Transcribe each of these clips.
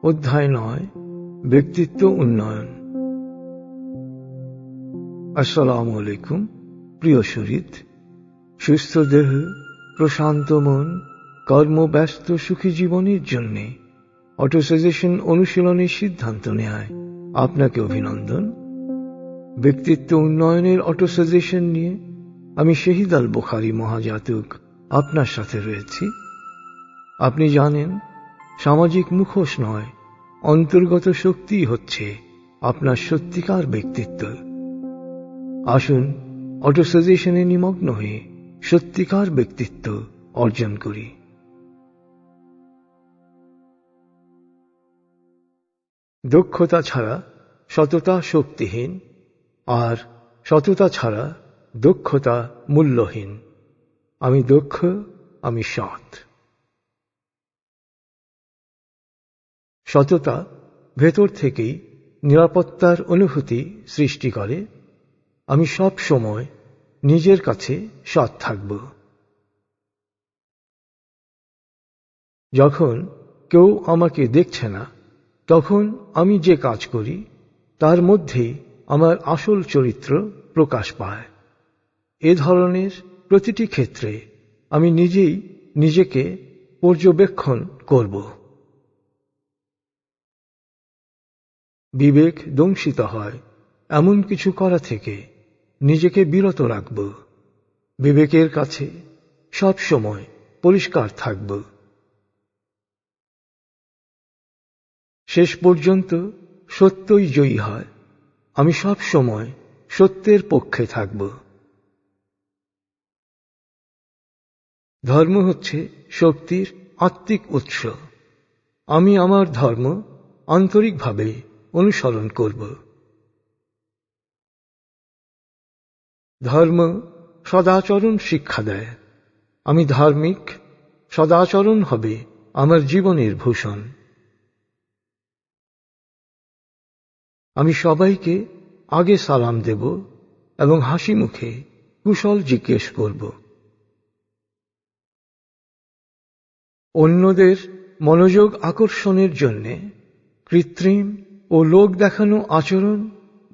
অধ্যায় 9 ব্যক্তিত্ব উন্নয়ন। আসসালামু আলাইকুম প্রিয় শরীর, সুস্থ দেহ, প্রশান্ত মন, কর্মব্যস্ত সুখী জীবনের জন্য অটোসাজেশন অনুশীলনের সিদ্ধান্ত নেয় আপনাকে অভিনন্দন। ব্যক্তিত্ব উন্নয়নের অটোসাজেশন নিয়ে আমি শহীদ আল বুখারী মহাজাতক আপনার সাথে রয়েছি। আপনি জানেন, সামাজিক মুখোশ নয়, অন্তর্গত শক্তিই হচ্ছে আপনার সত্যিকার ব্যক্তিত্ব। আসুন অটোসাজেশনে নিমগ্ন হয়ে সত্যিকার ব্যক্তিত্ব অর্জন করি। দক্ষতা ছাড়া সততা শক্তিহীন, আর সততা ছাড়া দক্ষতা মূল্যহীন। আমি দক্ষ, আমি সৎ। সততা ভেতর থেকেই নিরাপত্তার অনুভূতি সৃষ্টি করে। আমি সব সময় নিজের কাছে সৎ থাকব। যখন কেউ আমাকে দেখছে না, তখন আমি যে কাজ করি তার মধ্যেই আমার আসল চরিত্র প্রকাশ পায়। এ ধরনের প্রতিটি ক্ষেত্রে আমি নিজেই নিজেকে পর্যবেক্ষণ করব। বিবেক দংশিত হয় এমন কিছু করা থেকে নিজেকে বিরত রাখব। বিবেকের কাছে সব সময় পরিষ্কার থাকব। শেষ পর্যন্ত সত্যই জয়ী হয়। আমি সব সময় সত্যের পক্ষে থাকব। ধর্ম হচ্ছে শক্তির আত্মিক উৎস। আমি আমার ধর্ম আন্তরিকভাবে অনুসরণ করব। ধর্ম সদাচরণ শিক্ষা দেয়। আমি ধার্মিক, সদাচরণ হবে আমার জীবনের ভূষণ। আমি সবাইকে আগে সালাম দেব এবং হাসি মুখে কুশল জিজ্ঞেস করব। অন্যদের মনোযোগ আকর্ষণের জন্য কৃত্রিম ও লোক দেখানো আচরণ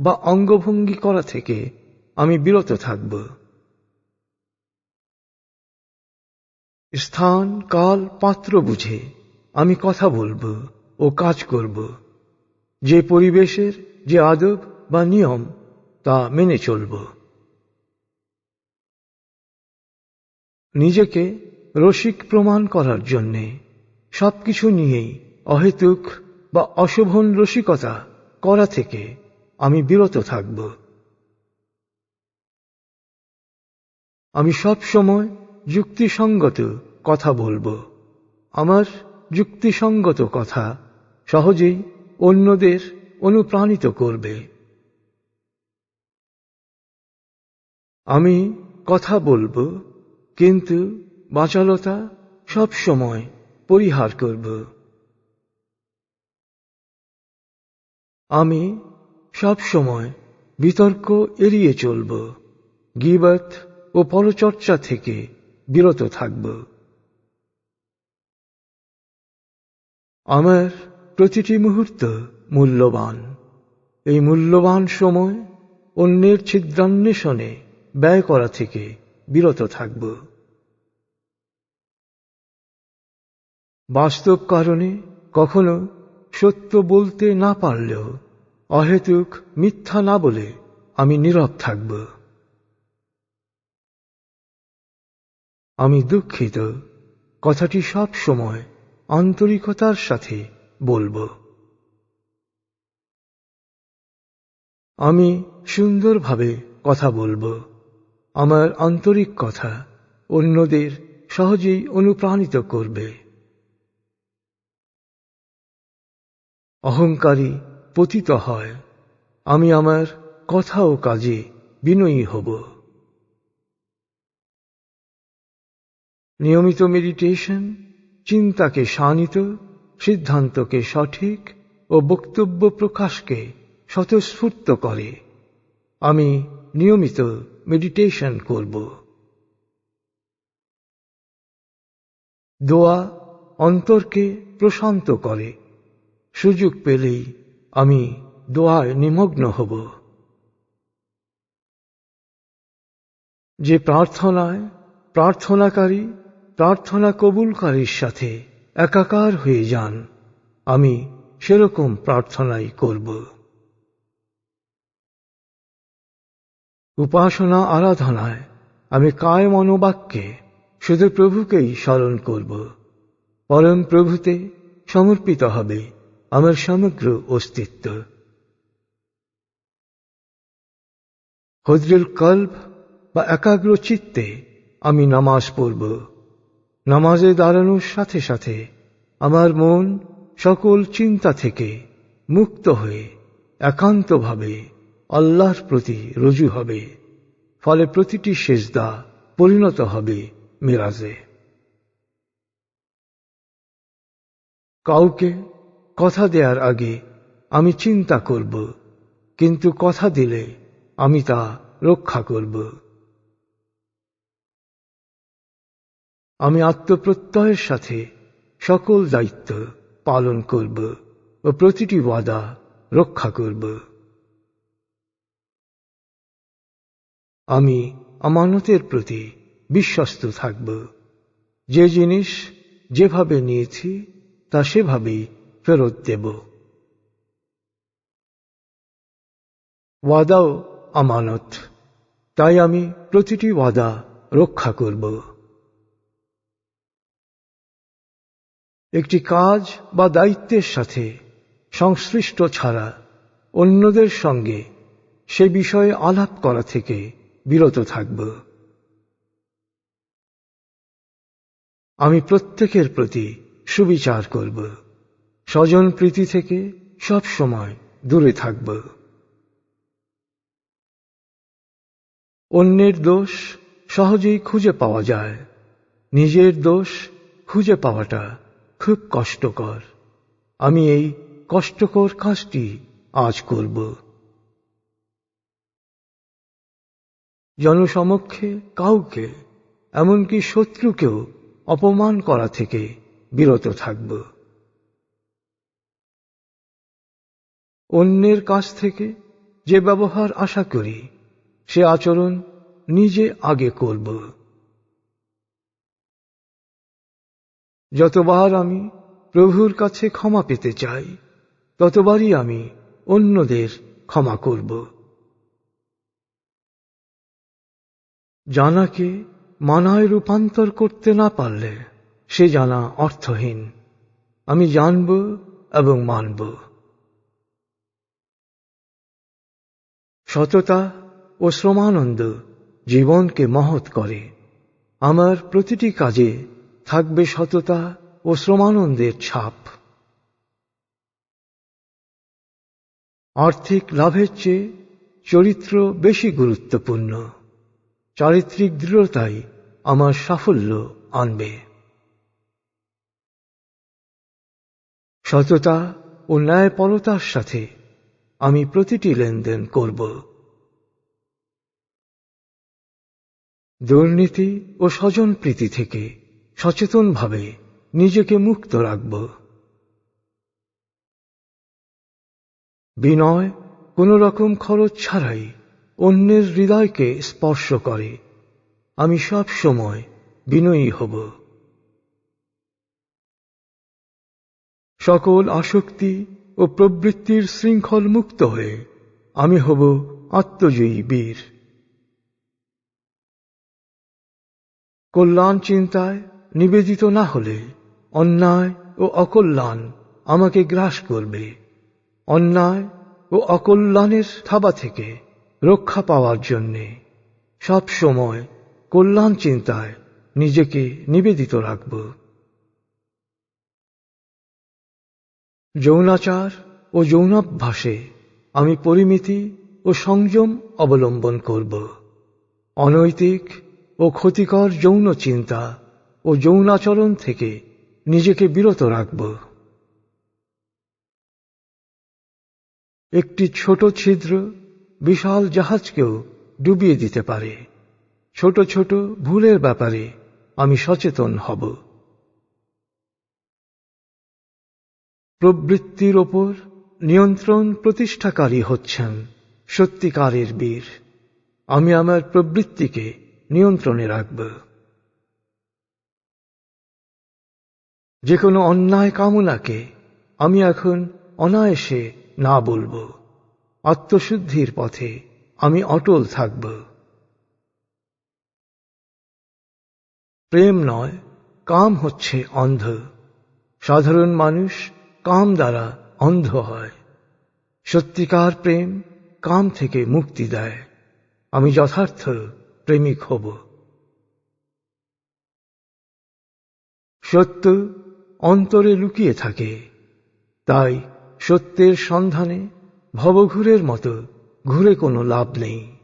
বা অঙ্গভঙ্গি করা থেকে আমি বিরত থাকব। স্থান, কাল, পাত্র বুঝে আমি কথা বলবো ও কাজ করব। যে পরিবেশের যে আদব বা নিয়ম তা মেনে চলব। নিজেকে রসিক প্রমাণ করার জন্যে সবকিছু নিয়েই অহেতুক বা অশোভন রসিকতা করা থেকে আমি বিরত থাকব। আমি সব সময় যুক্তিসঙ্গত কথা বলবো। আমার যুক্তিসঙ্গত কথা সহজেই অন্যদের অনুপ্রাণিত করবে। আমি কথা বলবো, কিন্তু বাচালতা সব সময় পরিহার করব। আমি সব সময় বিতর্ক এড়িয়ে চলব। গীবত ও পরচর্চা থেকে বিরত থাকব। আমার প্রতিটি মুহূর্ত মূল্যবান। এই মূল্যবান সময় অন্যের ছিদ্রান্বেষণে ব্যয় করা থেকে বিরত থাকব। বাস্তব কারণে কখনো সত্য বলতে না পারলেও অহেতুক মিথ্যা না বলে আমি নীরব থাকব। আমি দুঃখিত কথাটি সব সময় আন্তরিকতার সাথে বলবো। আমি সুন্দরভাবে কথা বলবো। আমার আন্তরিক কথা অন্যদের সহজেই অনুপ্রাণিত করবে। অহংকারী পতিত হয়। আমি আমার কথা ও কাজে বিনয়ী হব। নিয়মিত মেডিটেশন চিন্তাকে শানিত, সিদ্ধান্তকে সঠিক ও বক্তব্য প্রকাশকে স্বতঃস্ফূর্ত করে। আমি নিয়মিত মেডিটেশন করব। দোয়া অন্তরকে প্রশান্ত করে। সুযোগ পেলেই আমি দোয়ায় নিমগ্ন হব। যে প্রার্থনায় প্রার্থনাকারী প্রার্থনা কবুলকারীর সাথে একাকার হয়ে যান, আমি সেরকম প্রার্থনাই করব। উপাসনা আরাধনায় আমি কায় মনোবাক্যে শুধু প্রভুকেই স্মরণ করব। পরম প্রভুতে সমর্পিত হবে আমার সমগ্র অস্তিত্ব। হযরুল কলব বা একাগ্র চিত্তে আমি নামাজ পড়ব। নামাজে দাঁড়ানোর সাথে সাথে আমার মন সকল চিন্তা থেকে মুক্ত হয়ে একান্তভাবে আল্লাহর প্রতি রুজু হবে। ফলে প্রতিটি সিজদা পরিণত হবে মিরাজে। কাউকে কথা দেওয়ার আগে আমি চিন্তা করব, কিন্তু কথা দিলে আমি তা রক্ষা করব। আমি আত্মপ্রত্যয়ের সাথে সকল দায়িত্ব পালন করব ও প্রতিটি ওয়াদা রক্ষা করব। আমি আমানতের প্রতি বিশ্বস্ত থাকব। যে জিনিস যেভাবে নিয়েছি তা সেভাবেই ফেরত দেব। ওয়াদাও আমানত, তাই আমি প্রতিটি ওয়াদা রক্ষা করব। একটি কাজ বা দায়িত্বের সাথে সংশ্লিষ্ট ছাড়া অন্যদের সঙ্গে সে বিষয়ে আলাপ করা থেকে বিরত থাকব। আমি প্রত্যেকের প্রতি সুবিচার করব। স্বজন প্রীতি থেকে সব সময় দূরে থাকব। অন্যের দোষ সহজেই খুঁজে পাওয়া যায়, নিজের দোষ খুঁজে পাওয়াটা খুব কষ্টকর। আমি এই কষ্টকর কাজটি আজ করব। জনসমক্ষে কাউকে, এমনকি শত্রুকেও অপমান করা থেকে বিরত থাকব। অন্যের কাছ থেকে যে ব্যবহার আশা করি সে আচরণ নিজে আগে করব। যতবার আমি প্রভুর কাছে ক্ষমা পেতে চাই, ততবারই আমি অন্যদের ক্ষমা করব। জানাকে মানায় রূপান্তর করতে না পারলে সে জানা অর্থহীন। আমি জানব এবং মানব। সততা ও শ্রমানন্দ জীবনকে মহৎ করে। আমার প্রতিটি কাজে থাকবে সততা ও শ্রমানন্দের ছাপ। আর্থিক লাভের চেয়ে চরিত্র বেশি গুরুত্বপূর্ণ। চারিত্রিক দৃঢ়তাই আমার সাফল্য আনবে। সততা ও ন্যায়পরতার সাথে আমি প্রতিটি লেনদেন করব। দুর্নীতি ও স্বজনপ্রীতি থেকে সচেতনভাবে নিজেকে মুক্ত রাখব। বিনয় কোন রকম খরচ ছাড়াই অন্যের হৃদয়কে স্পর্শ করে। আমি সব সময় বিনয়ী হব। সকল আসক্তি ও প্রবৃত্তির শৃঙ্খল মুক্ত হয়ে আমি হব আত্মজয়ী বীর। কল্যাণ চিন্তায় নিবেদিত না হলে অন্যায় ও অকল্যাণ আমাকে গ্রাস করবে। অন্যায় ও অকল্যাণের থাবা থেকে রক্ষা পাওয়ার জন্যে সব সময় কল্যাণ চিন্তায় নিজেকে নিবেদিত রাখব। যৌনাচার ও যৌনাভ্যাসে আমি পরিমিতি ও সংযম অবলম্বন করব। অনৈতিক ও ক্ষতিকর যৌন চিন্তা ও যৌনাচরণ থেকে নিজেকে বিরত রাখব। একটি ছোট ছিদ্র বিশাল জাহাজকেও ডুবিয়ে দিতে পারে। ছোট ছোট ভুলের ব্যাপারে আমি সচেতন হব। প্রবৃত্তির ওপর নিয়ন্ত্রণ প্রতিষ্ঠাকারী হচ্ছেন সত্যিকারের বীর। আমি আমার প্রবৃত্তিকে নিয়ন্ত্রণে রাখব। যে কোনো অন্যায় কামনাকে আমি এখন অনায়াসে না বলবো। আত্মশুদ্ধির পথে আমি অটল থাকব। প্রেম নয়, কাম হচ্ছে অন্ধ। সাধারণ মানুষ কাম দ্বারা অন্ধ হয়। সত্যিকার প্রেম কাম থেকে মুক্তি দেয়। আমি যথার্থ প্রেমিক হব। সত্য অন্তরে লুকিয়ে থাকে, তাই সত্যের সন্ধানে ভবঘুরের মতো ঘুরে কোনো লাভ নেই।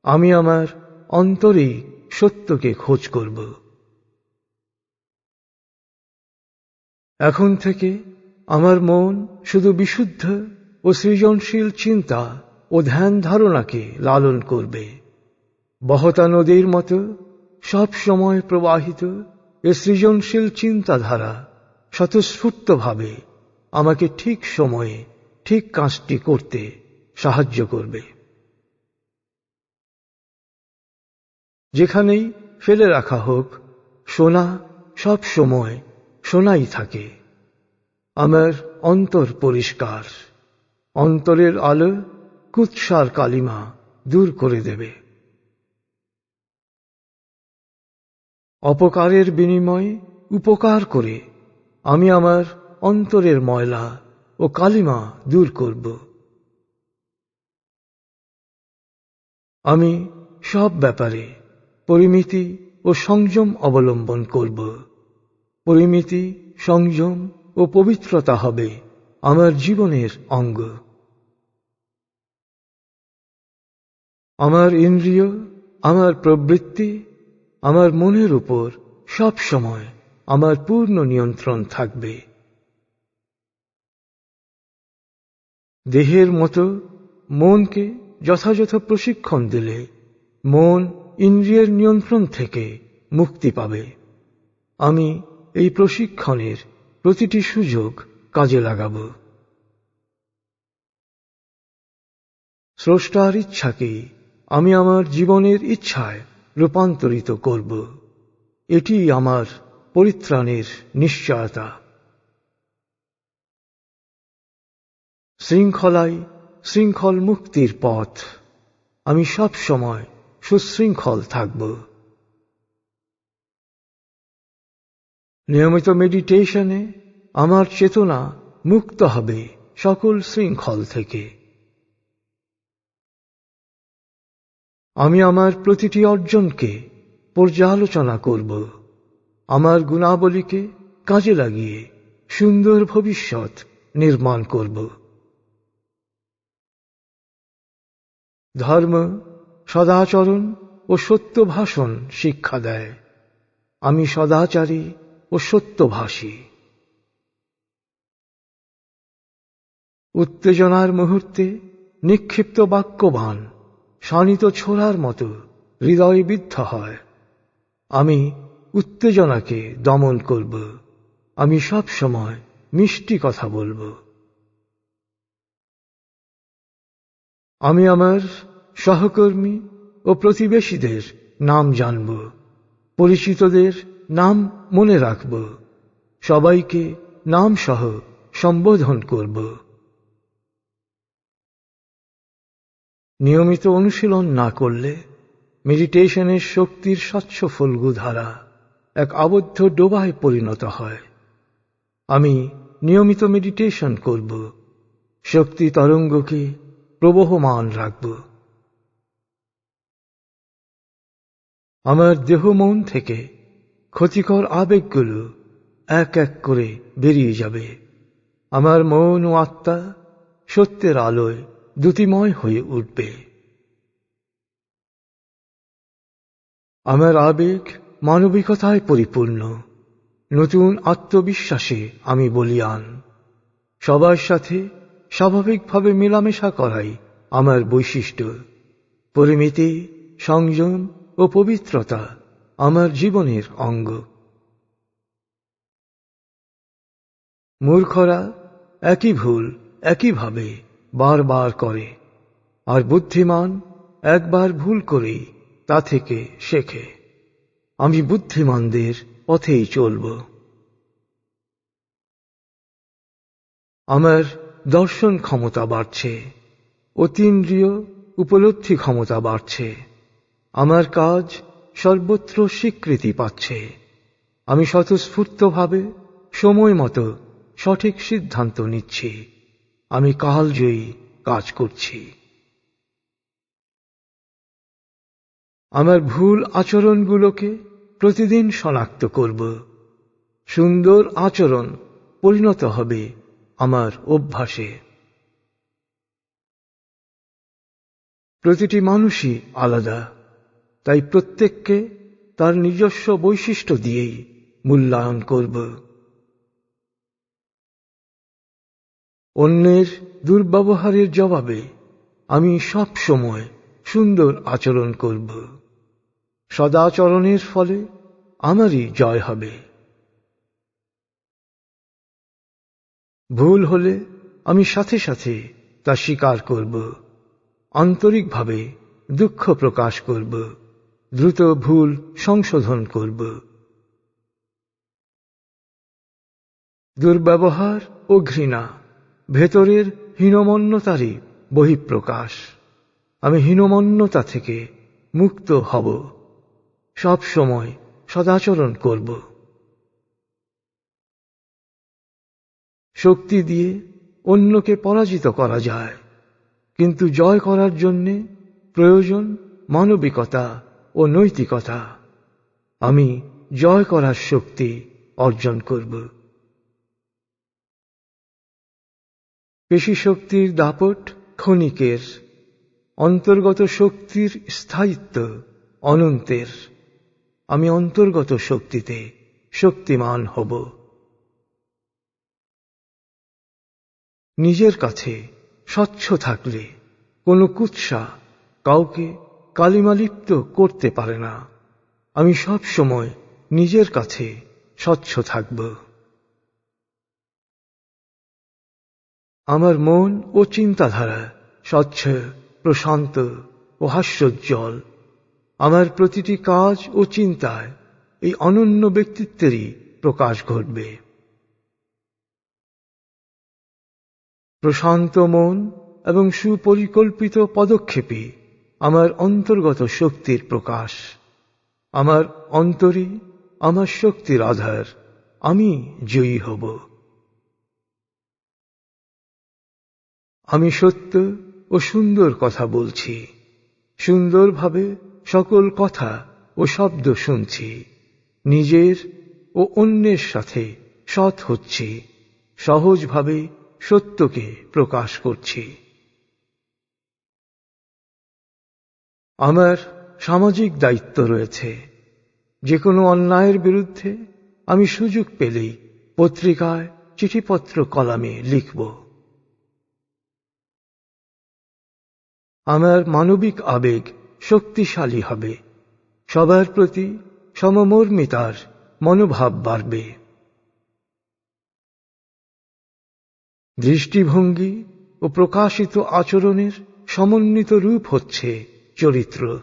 আমি আমার অন্তরেই সত্যকে খোঁজ করব। এখন থেকে আমার মন শুধু বিশুদ্ধ ও সৃজনশীল চিন্তা ও ধ্যান ধারণাকে লালন করবে। বহতা নদীর মতো সব সময় প্রবাহিত এ সৃজনশীল চিন্তাধারা স্বতঃস্ফূর্তভাবে আমাকে ঠিক সময়ে ঠিক কাজটি করতে সাহায্য করবে। যেখানেই ফেলে রাখা হোক, সোনা সব সময় সোনাই থাকে। আমার অন্তর পরিষ্কার। অন্তরের আলো কুৎসার কালিমা দূর করে দেবে। অপকারের বিনিময়ে উপকার করে আমি আমার অন্তরের ময়লা ও কালিমা দূর করব। আমি সব ব্যাপারে পরিমিতি ও সংযম অবলম্বন করব। পরিমিতি, সংযম ও পবিত্রতা হবে আমার জীবনের অঙ্গ। আমার ইন্দ্রিয়, আমার প্রবৃত্তি, আমার মনের উপর সব সময় আমার পূর্ণ নিয়ন্ত্রণ থাকবে। দেহের মতো মনকে যথাযথ প্রশিক্ষণ দিলে মন ইন্দ্রিয়ের নিয়ন্ত্রণ থেকে মুক্তি পাবে। আমি এই প্রশিক্ষণের প্রতিটি সুযোগ কাজে লাগাব। স্রষ্টার ইচ্ছাকে আমি আমার জীবনের ইচ্ছায় রূপান্তরিত করব। এটি আমার পরিত্রাণের নিশ্চয়তা। শৃঙ্খলাই শৃঙ্খল মুক্তির পথ। আমি সব সময় সুশৃঙ্খল থাকব। নিয়মিত মেডিটেশনে আমার চেতনা মুক্ত হবে সকল শৃঙ্খল থেকে। আমি আমার প্রতিটি অর্জনকে পর্যালোচনা করব। আমার গুণাবলীকে কাজে লাগিয়ে সুন্দর ভবিষ্যৎ নির্মাণ করব। ধর্ম, সদাচরণ ও সত্য ভাষণ শিক্ষা দেয়। আমি সদাচারী ও সত্যভাষী। উত্তেজনার মুহূর্তে নিক্ষিপ্ত বাক্যবাণ শানিত ছোড়ার মতো হৃদয় বিদ্ধ হয়। আমি উত্তেজনাকে দমন করব। আমি সব সময় মিষ্টি কথা বলবো। আমি আমার সহকর্মী ও প্রতিবেশীদের নাম জানব। পরিচিতদের নাম মনে রাখব। সবাইকে নাম সহ সম্বোধন করব। নিয়মিত অনুশীলন না করলে মেডিটেশনের শক্তির স্বচ্ছ ফল্গুধারা এক আবদ্ধ ডোবায় পরিণত হয়। আমি নিয়মিত মেডিটেশন করব। শক্তি তরঙ্গকে প্রবহমান রাখব। আমার দেহ মন থেকে ক্ষতিকর আবেগগুলো এক এক করে বেরিয়ে যাবে। আমার মন ও আত্মা সত্যের আলোয় দ্যুতিময় হয়ে উঠবে। আমার আবেগ মানবিকতায় পরিপূর্ণ। নতুন আত্মবিশ্বাসে আমি বলীয়ান। সবার সাথে স্বাভাবিকভাবে মেলামেশা করাই আমার বৈশিষ্ট্য। পরিমিতি, সংযম ও পবিত্রতা আমার জীবনের অঙ্গ। মূর্খরা একই ভুল একইভাবে বারবার করে, আর বুদ্ধিমান একবার ভুল করেই তা থেকে শেখে। আমি বুদ্ধিমানদের পথেই চলব। আমার দর্শন ক্ষমতা বাড়ছে, অতীন্দ্রিয় উপলব্ধি ক্ষমতা বাড়ছে, আমার কাজ সর্বত্র স্বীকৃতি পাচ্ছে। আমি স্বতঃস্ফূর্তভাবে সময় মতো সঠিক সিদ্ধান্ত নিচ্ছি। আমি কালজয়ী কাজ করছি। আমার ভুল আচরণগুলোকে প্রতিদিন শনাক্ত করব। সুন্দর আচরণ পরিণত হবে আমার অভ্যাসে। প্রতিটি মানুষই আলাদা, তাই প্রত্যেককে তার নিজস্ব বৈশিষ্ট্য দিয়েই মূল্যায়ন করব। অন্যের দুর্ব্যবহারের জবাবে আমি সব সময় সুন্দর আচরণ করব। সদাচরণের ফলে আমারই জয় হবে। ভুল হলে আমি সাথে সাথে তা স্বীকার করব, আন্তরিকভাবে দুঃখ প্রকাশ করব, দ্রুত ভুল সংশোধন করব। দুর্ব্যবহার ও ঘৃণা ভেতরের হীনমন্যতারই বহিঃপ্রকাশ। আমি হীনমন্যতা থেকে মুক্ত হব, সব সময় সদাচরণ করব। শক্তি দিয়ে অন্যকে পরাজিত করা যায়, কিন্তু জয় করার জন্য প্রয়োজন মানবিকতা ও নৈতিকতা। আমি জয় করার শক্তি অর্জন করব। পেশি শক্তির দাপট ক্ষণিকের, অন্তর্গত শক্তির স্থায়িত্ব অনন্তের। আমি অন্তর্গত শক্তিতে শক্তিমান হব। নিজের কাছে স্বচ্ছ থাকলে কোনো কুৎসা কাউকে কালিমালিপ্ত করতে পারে না। আমি সব সময় নিজের কাছে স্বচ্ছ থাকব। আমার মন ও চিন্তাধারা স্বচ্ছ, প্রশান্ত ও হাস্যোজ্জ্বল। আমার প্রতিটি কাজ ও চিন্তায় এই অনন্য ব্যক্তিত্বেরই প্রকাশ ঘটবে। প্রশান্ত মন এবং সুপরিকল্পিত পদক্ষেপই আমার অন্তর্গত শক্তির প্রকাশ। আমার অন্তরই আমার শক্তির আধার। আমি জয়ী হব। আমি সত্য ও সুন্দর কথা বলছি, সুন্দরভাবে সকল কথা ও শব্দ শুনছি, নিজের ও অন্যের সাথে সৎ হচ্ছি, সহজভাবে সত্যকে প্রকাশ করছি। আমার সামাজিক দায়িত্ব রয়েছে। যে কোনো অন্যায়ের বিরুদ্ধে আমি সুযোগ পেলেই পত্রিকায়, চিঠিপত্র, কলামে লিখব। আমার মানবিক আবেগ শক্তিশালী হবে, সবার প্রতি সমমর্মিতার মনোভাব বাড়বে। দৃষ্টিভঙ্গি ও প্রকাশিত আচরণের সমন্বিত রূপ হচ্ছে চরিত্র।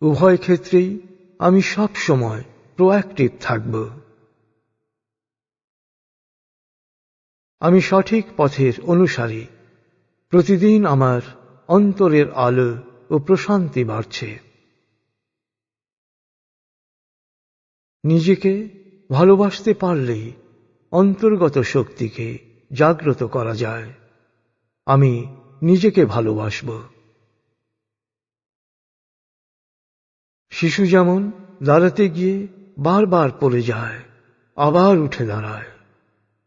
উভয় ক্ষেত্রেই আমি সব সময় প্রোঅ্যাক্টিভ থাকব। আমি সঠিক পথের অনুসারী। প্রতিদিন আমার অন্তরের আলো ও প্রশান্তি বাড়ছে। নিজেকে ভালোবাসতে পারলেই অন্তর্গত শক্তিকে জাগ্রত করা যায়। আমি নিজেকে ভালোবাসব। শিশু যেমন দাঁড়াতে গিয়ে বারবার পড়ে যায়, আবার উঠে দাঁড়ায়,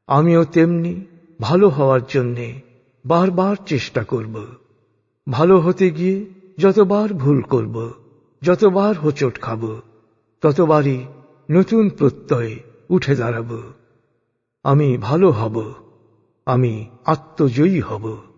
আমিও তেমনি ভালো হওয়ার জন্যে বারবার চেষ্টা করব। ভালো হতে গিয়ে যতবার ভুল করব, যতবার হোঁচট খাব, ততবারই নতুন প্রত্যয়ে উঠে দাঁড়াব। আমি ভালো হব, আমি আত্মজয়ী হব।